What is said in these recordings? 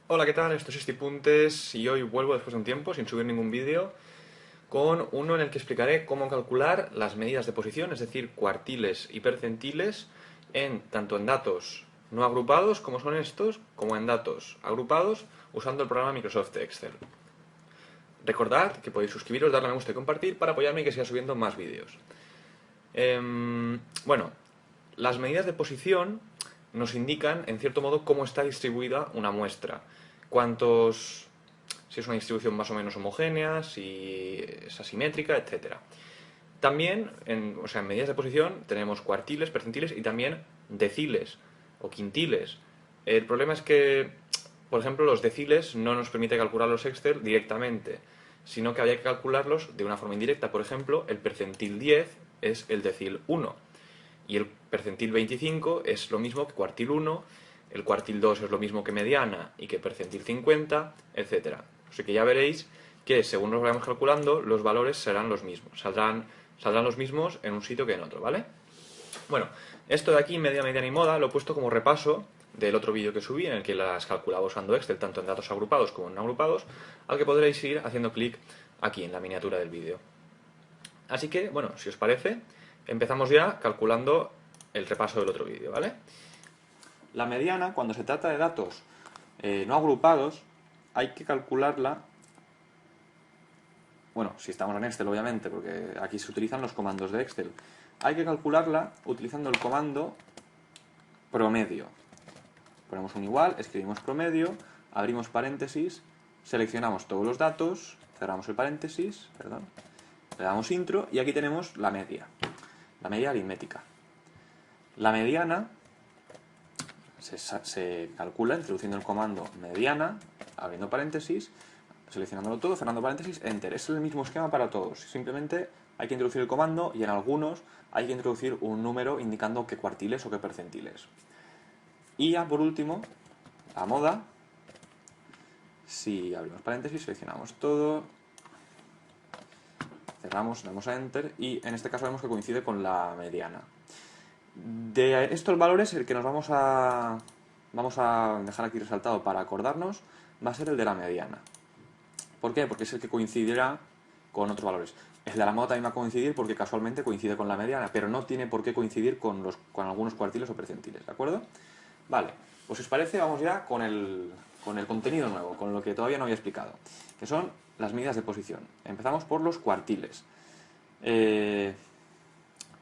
Hola, ¿qué tal? Esto es Estipuntes y hoy vuelvo después de un tiempo sin subir ningún vídeo con uno en el que explicaré cómo calcular las medidas de posición, es decir, cuartiles y percentiles, tanto en datos no agrupados como son estos, como en datos agrupados usando el programa Microsoft Excel. Recordad que podéis suscribiros, darle a me gusta y compartir para apoyarme y que siga subiendo más vídeos. Bueno, las medidas de posición nos indican, en cierto modo, cómo está distribuida una muestra. Si es una distribución más o menos homogénea, si es asimétrica, etc. También, en medidas de posición, tenemos cuartiles, percentiles y también deciles o quintiles. El problema es que, por ejemplo, los deciles no nos permite calcular los Excel directamente, sino que había que calcularlos de una forma indirecta. Por ejemplo, el percentil 10 es el decil 1 y el percentil 25 es lo mismo que cuartil 1, el cuartil 2 es lo mismo que mediana y que percentil 50, etc. Así que ya veréis que según los vayamos calculando, los valores serán los mismos, saldrán los mismos en un sitio que en otro, ¿vale? Bueno, esto de aquí, media, mediana y moda, lo he puesto como repaso del otro vídeo que subí en el que las calculaba usando Excel, tanto en datos agrupados como en no agrupados, al que podréis ir haciendo clic aquí en la miniatura del vídeo. Así que, bueno, si os parece, empezamos ya calculando el repaso del otro vídeo, ¿vale? La mediana, cuando se trata de datos no agrupados, hay que calcularla, bueno, si estamos en Excel obviamente, porque aquí se utilizan los comandos de Excel, hay que calcularla utilizando el comando promedio. Ponemos un igual, escribimos promedio, abrimos paréntesis, seleccionamos todos los datos, cerramos el paréntesis, perdón, le damos intro y aquí tenemos la media aritmética. La mediana se calcula introduciendo el comando mediana, abriendo paréntesis, seleccionándolo todo, cerrando paréntesis, enter. Es el mismo esquema para todos. Simplemente hay que introducir el comando y en algunos hay que introducir un número indicando qué cuartiles o qué percentiles. Y ya por último, la moda. Si abrimos paréntesis, seleccionamos todo, cerramos, damos a enter y en este caso vemos que coincide con la mediana. De estos valores, el que nos vamos a dejar aquí resaltado para acordarnos va a ser el de la mediana. ¿Por qué? Porque es el que coincidirá con otros valores. El de la moda también va a coincidir porque casualmente coincide con la mediana, pero no tiene por qué coincidir con algunos cuartiles o percentiles, ¿de acuerdo? Vale, pues si os parece vamos ya con el contenido nuevo, con lo que todavía no había explicado, que son las medidas de posición. Empezamos por los cuartiles.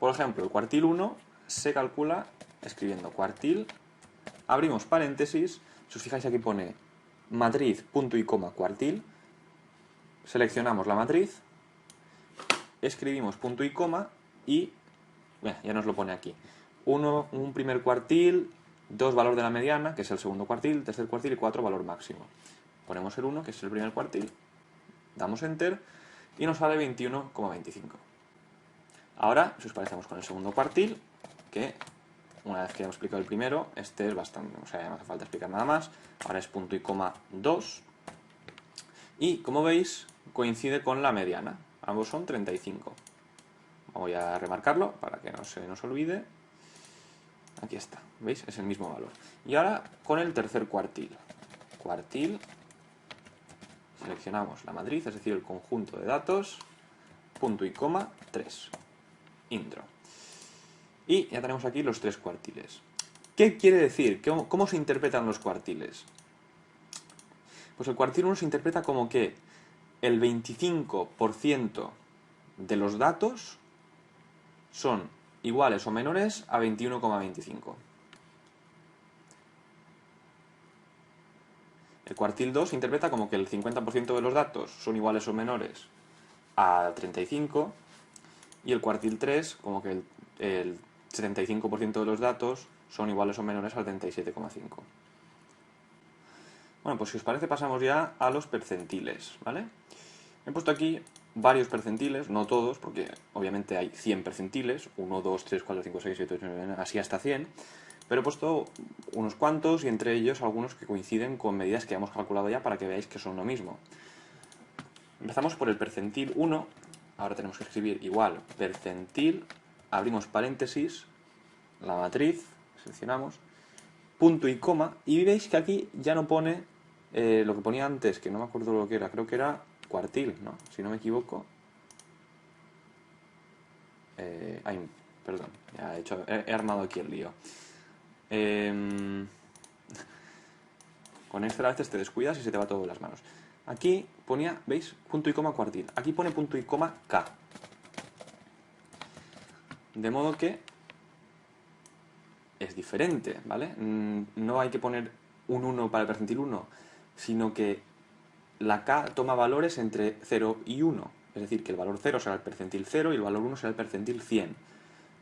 Por ejemplo, el cuartil 1 se calcula escribiendo cuartil, abrimos paréntesis, si os fijáis aquí pone matriz, punto y coma, cuartil, seleccionamos la matriz, escribimos punto y coma y bueno, ya nos lo pone aquí. Un primer cuartil, 2 valor de la mediana, que es el segundo cuartil, tercer cuartil y 4 valor máximo. Ponemos el 1, que es el primer cuartil, damos enter y nos sale 21,25. Ahora, si os parecemos con el segundo cuartil, que una vez que hemos explicado el primero, este es bastante, o sea, ya no hace falta explicar nada más. Ahora es punto y coma 2. Y como veis, coincide con la mediana. Ambos son 35. Voy a remarcarlo para que no se nos olvide. Aquí está, ¿veis? Es el mismo valor. Y ahora con el tercer cuartil. Cuartil, seleccionamos la matriz, es decir, el conjunto de datos, punto y coma 3. Intro. Y ya tenemos aquí los 3 cuartiles. ¿Qué quiere decir? ¿Cómo se interpretan los cuartiles? Pues el cuartil 1 se interpreta como que el 25% de los datos son iguales o menores a 21,25. El cuartil 2 se interpreta como que el 50% de los datos son iguales o menores a 35 y el cuartil 3 como que el 75% de los datos son iguales o menores al 37,5. Bueno, pues si os parece pasamos ya a los percentiles, ¿vale? He puesto aquí varios percentiles, no todos, porque obviamente hay 100 percentiles, 1, 2, 3, 4, 5, 6, 7, 8, 9, así hasta 100, pero he puesto unos cuantos y entre ellos algunos que coinciden con medidas que hemos calculado ya para que veáis que son lo mismo. Empezamos por el percentil 1, ahora tenemos que escribir igual percentil, abrimos paréntesis, la matriz, seleccionamos, punto y coma, y veis que aquí ya no pone lo que ponía antes, que no me acuerdo lo que era, creo que era cuartil, ¿no? Si no me equivoco. Ay, perdón, ya he armado aquí el lío. Con Excel a veces te descuidas y se te va todo de las manos. Aquí ponía, ¿veis? Punto y coma cuartil. Aquí pone punto y coma K. De modo que es diferente, ¿vale? No hay que poner un 1 para el percentil 1, sino que la K toma valores entre 0 y 1. Es decir, que el valor 0 será el percentil 0 y el valor 1 será el percentil 100.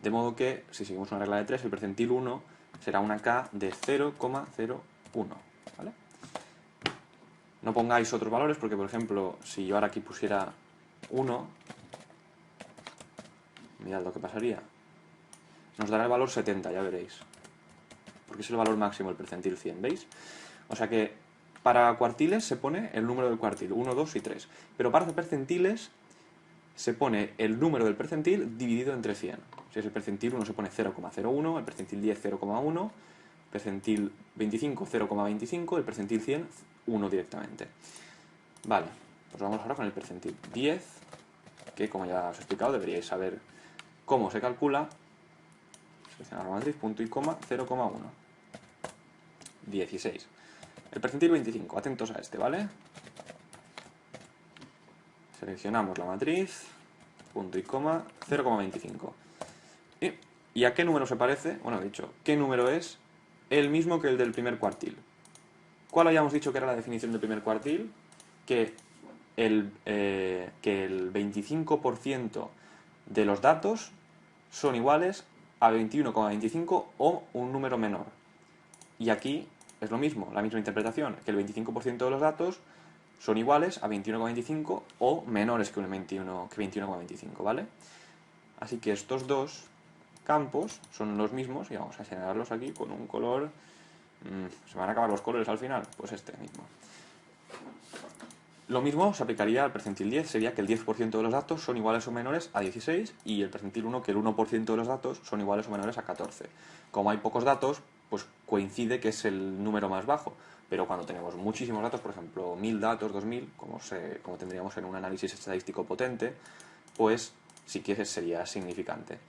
De modo que, si seguimos una regla de 3, el percentil 1 será una K de 0,01. ¿Vale? No pongáis otros valores porque, por ejemplo, si yo ahora aquí pusiera 1, mirad lo que pasaría. Nos dará el valor 70, ya veréis. Porque es el valor máximo, el percentil 100, ¿veis? O sea que para cuartiles se pone el número del cuartil, 1, 2 y 3. Pero para percentiles se pone el número del percentil dividido entre 100. Si es el percentil 1 se pone 0,01, el percentil 10 0,1, el percentil 25 0,25, el percentil 100 1 directamente. Vale, pues vamos ahora con el percentil 10, que como ya os he explicado deberíais saber cómo se calcula. Seleccionar la matriz, punto y coma, 0,1. 16. El percentil 25, atentos a este, ¿vale? Seleccionamos la matriz, punto y coma, 0,25. ¿Y a qué número se parece? Bueno, he dicho, ¿qué número es? El mismo que el del primer cuartil. ¿Cuál habíamos dicho que era la definición del primer cuartil? Que el 25% de los datos son iguales a 21,25 o un número menor. Y aquí es lo mismo, la misma interpretación, que el 25% de los datos son iguales a 21,25 o menores que 21,25, ¿vale? Así que estos dos campos son los mismos y vamos a generarlos aquí con un color... ¿Se van a acabar los colores al final? Pues este mismo. Lo mismo se aplicaría al percentil 10, sería que el 10% de los datos son iguales o menores a 16 y el percentil 1 que el 1% de los datos son iguales o menores a 14. Como hay pocos datos, pues coincide que es el número más bajo, pero cuando tenemos muchísimos datos, por ejemplo 1000 datos, 2000, como tendríamos en un análisis estadístico potente, pues sí que sería significante.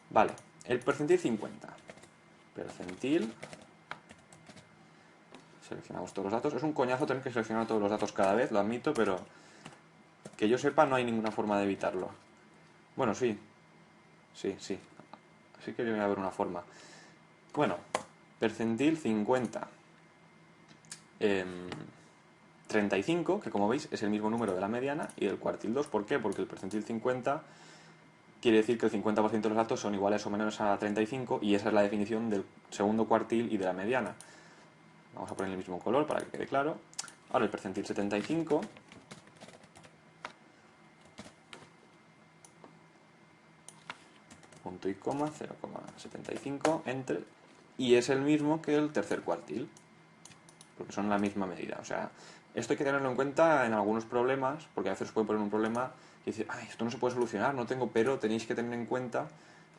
Vale, el percentil 50. Percentil... Seleccionamos todos los datos. Es un coñazo tener que seleccionar todos los datos cada vez, lo admito, pero que yo sepa no hay ninguna forma de evitarlo. Bueno, sí. Sí. Así que debe haber una forma. Bueno, percentil 50. 35, que como veis es el mismo número de la mediana, y del cuartil 2. ¿Por qué? Porque el percentil 50 quiere decir que el 50% de los datos son iguales o menores a 35, y esa es la definición del segundo cuartil y de la mediana. Vamos a poner el mismo color para que quede claro. Ahora el percentil 75. Punto y coma, 0,75 entre... Y es el mismo que el tercer cuartil. Porque son la misma medida. O sea, esto hay que tenerlo en cuenta en algunos problemas, porque a veces os puede poner un problema y decir, ay, esto no se puede solucionar, no tengo, pero tenéis que tener en cuenta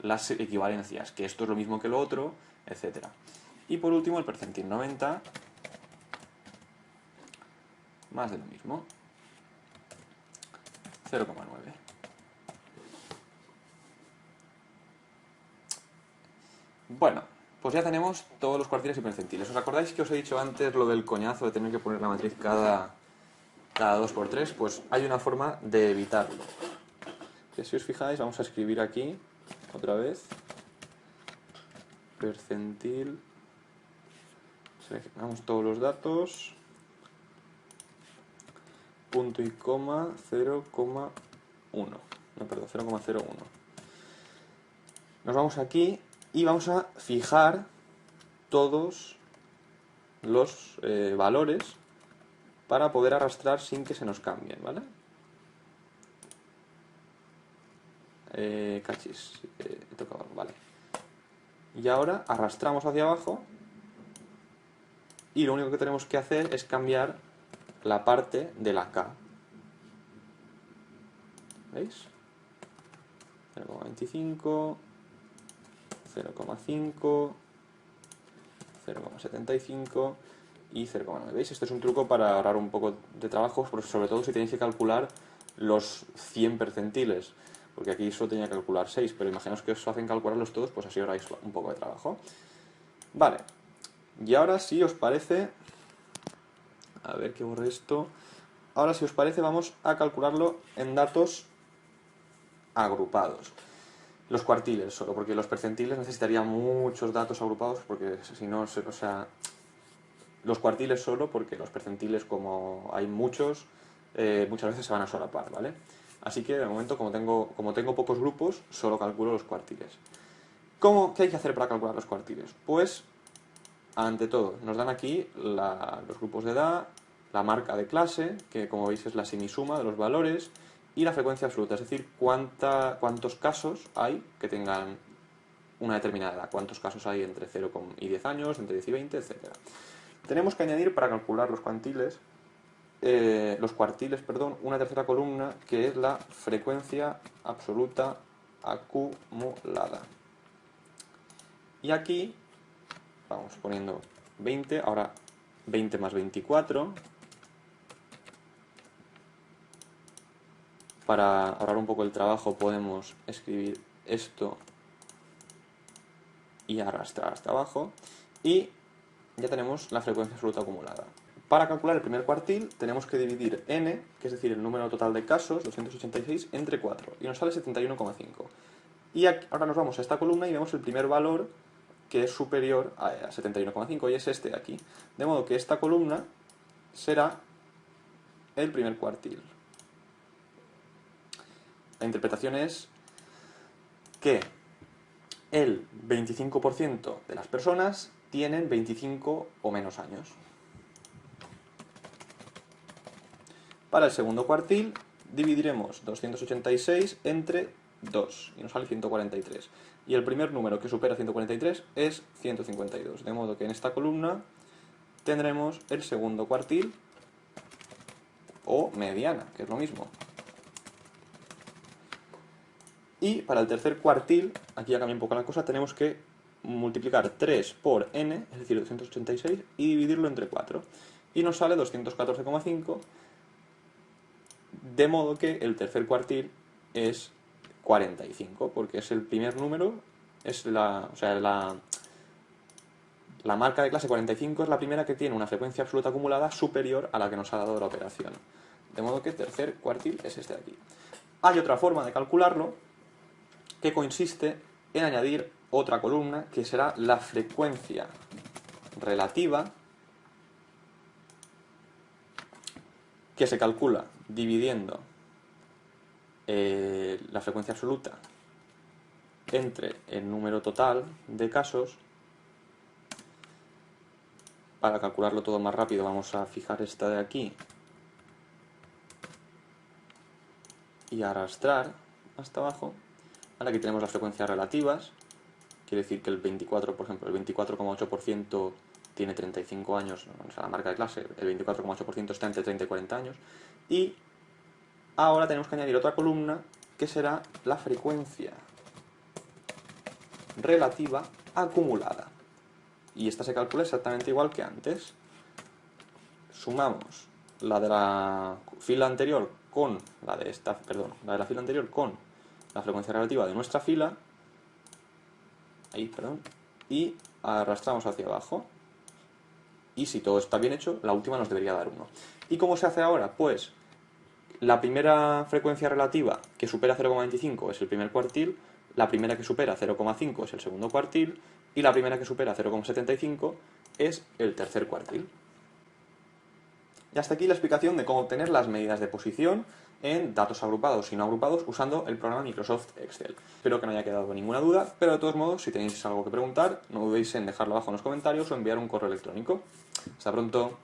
las equivalencias, que esto es lo mismo que lo otro, etc. Y por último el percentil 90, más de lo mismo, 0,9. Bueno, pues ya tenemos todos los cuartiles y percentiles. ¿Os acordáis que os he dicho antes lo del coñazo de tener que poner la matriz cada 2×3? Pues hay una forma de evitarlo. Que si os fijáis, vamos a escribir aquí, otra vez, percentil, seleccionamos todos los datos, punto y coma, 0,1. No, perdón, 0,01. Nos vamos aquí y vamos a fijar todos los valores para poder arrastrar sin que se nos cambien, ¿vale? Cachis, he tocado algo, vale. Y ahora arrastramos hacia abajo y lo único que tenemos que hacer es cambiar la parte de la K. ¿Veis? 0,25, 0,5, 0,75 y 0,9. ¿Veis? Este es un truco para ahorrar un poco de trabajo, sobre todo si tenéis que calcular los 100 percentiles, porque aquí solo tenía que calcular 6, pero imaginaos que os hacen calcularlos todos, pues así ahorráis un poco de trabajo. Vale, y ahora si os parece, a ver que borre esto, ahora si os parece vamos a calcularlo en datos agrupados. Los cuartiles solo, porque los percentiles necesitarían muchos datos agrupados, porque si no, o sea, los cuartiles solo, porque los percentiles, como hay muchos, muchas veces se van a solapar, ¿vale? Así que de momento, como tengo pocos grupos, solo calculo los cuartiles. ¿Qué hay que hacer para calcular los cuartiles? Pues, ante todo, nos dan aquí los grupos de edad, la marca de clase, que como veis es la semisuma de los valores, y la frecuencia absoluta, es decir, cuántos casos hay que tengan una determinada edad, cuántos casos hay entre 0 y 10 años, entre 10 y 20, etc. Tenemos que añadir para calcular los cuartiles, una tercera columna que es la frecuencia absoluta acumulada. Y aquí vamos poniendo 20, ahora 20 más 24. Para ahorrar un poco el trabajo podemos escribir esto y arrastrar hasta abajo. Y ya tenemos la frecuencia absoluta acumulada. Para calcular el primer cuartil tenemos que dividir n, que es decir, el número total de casos, 286, entre 4, y nos sale 71,5. Y ahora nos vamos a esta columna y vemos el primer valor que es superior a 71,5 y es este de aquí. De modo que esta columna será el primer cuartil. La interpretación es que el 25% de las personas tienen 25 o menos años. Para el segundo cuartil dividiremos 286 entre 2 y nos sale 143. Y el primer número que supera 143 es 152. De modo que en esta columna tendremos el segundo cuartil o mediana, que es lo mismo. Y para el tercer cuartil, aquí ya cambia un poco la cosa, tenemos que multiplicar 3 por n, es decir, 286, y dividirlo entre 4. Y nos sale 214,5, de modo que el tercer cuartil es 45, porque es el primer número, es la marca de clase 45 es la primera que tiene una frecuencia absoluta acumulada superior a la que nos ha dado la operación. De modo que el tercer cuartil es este de aquí. Hay otra forma de calcularlo, que consiste en añadir otra columna que será la frecuencia relativa, que se calcula dividiendo la frecuencia absoluta entre el número total de casos. Para calcularlo todo más rápido vamos a fijar esta de aquí y arrastrar hasta abajo. Ahora aquí tenemos las frecuencias relativas, quiere decir que el 24, por ejemplo, el 24,8% tiene 35 años, o sea, la marca de clase, el 24,8% está entre 30 y 40 años, y ahora tenemos que añadir otra columna que será la frecuencia relativa acumulada. Y esta se calcula exactamente igual que antes. Sumamos la de la fila anterior con la de esta, perdón, la de la fila anterior con la frecuencia relativa de nuestra fila, y arrastramos hacia abajo. Y si todo está bien hecho, la última nos debería dar 1. ¿Y cómo se hace ahora? Pues la primera frecuencia relativa que supera 0,25 es el primer cuartil, la primera que supera 0,5 es el segundo cuartil, y la primera que supera 0,75 es el tercer cuartil. Y hasta aquí la explicación de cómo obtener las medidas de posición en datos agrupados y no agrupados usando el programa Microsoft Excel. Espero que no haya quedado ninguna duda, pero de todos modos, si tenéis algo que preguntar, no dudéis en dejarlo abajo en los comentarios o enviar un correo electrónico. Hasta pronto.